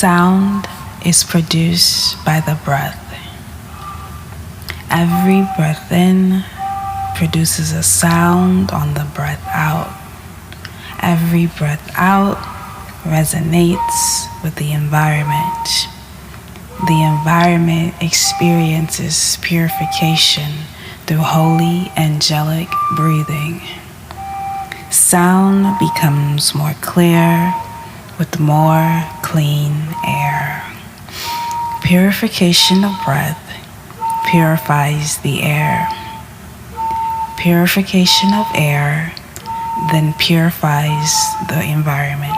Sound is produced by the breath. Every breath in produces a sound on the breath out. Every breath out resonates with the environment. The environment experiences purification through holy angelic breathing. Sound becomes more clear with more clean air. Purification of breath purifies the air. Purification of air then purifies the environment.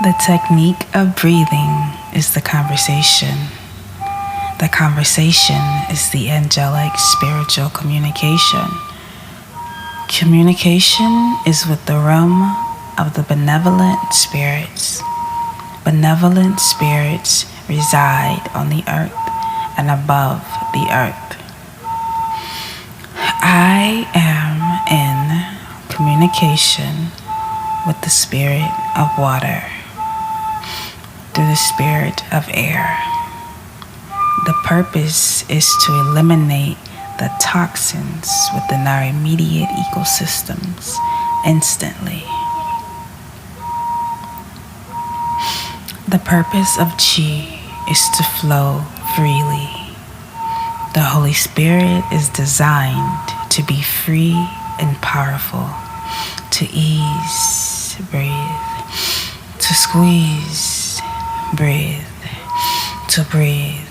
The technique of breathing is the conversation. The conversation is the angelic spiritual communication. Communication is with the realm of the benevolent spirits. Benevolent spirits reside on the earth and above the earth. I am in communication with the spirit of water through the spirit of air. The purpose is to eliminate the toxins within our immediate ecosystems instantly. The purpose of Qi is to flow freely. The Holy Spirit is designed to be free and powerful, to ease, breathe, to squeeze, breathe, to breathe,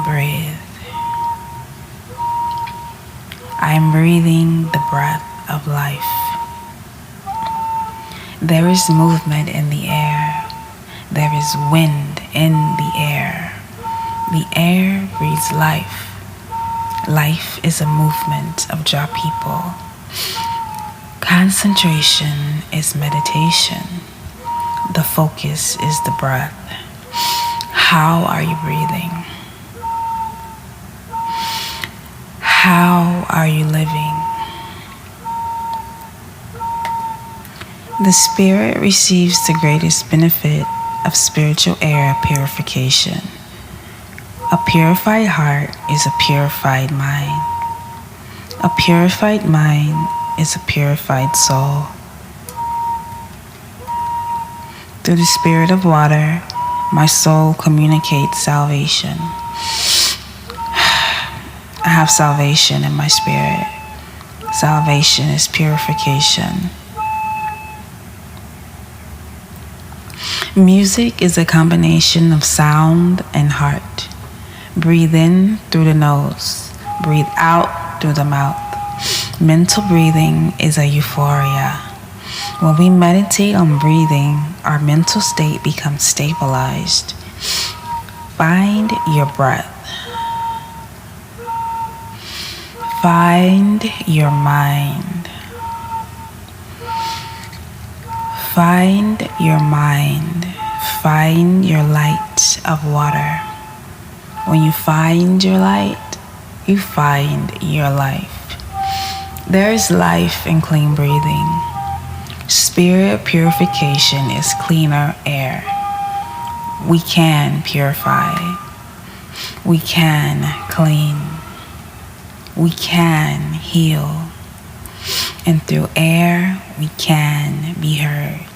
breathe. I am breathing the breath of life. There is movement in the air. There is wind in the air. The air breathes life. Life is a movement of Jah people. Concentration is meditation. The focus is the breath. How are you breathing? How are you living? The spirit receives the greatest benefit of spiritual air purification. A purified heart is a purified mind. A purified mind is a purified soul. Through the spirit of water, my soul communicates salvation. I have salvation in my spirit. Salvation is purification. Music is a combination of sound and heart. Breathe in through the nose. Breathe out through the mouth. Mental breathing is a euphoria. When we meditate on breathing, our mental state becomes stabilized. Find your breath. Find your mind. Find your mind. Find your light of water. When you find your light, you find your life. There is life in clean breathing. Spirit purification is cleaner air. We can purify. We can clean. We can heal. And through air, we can be heard.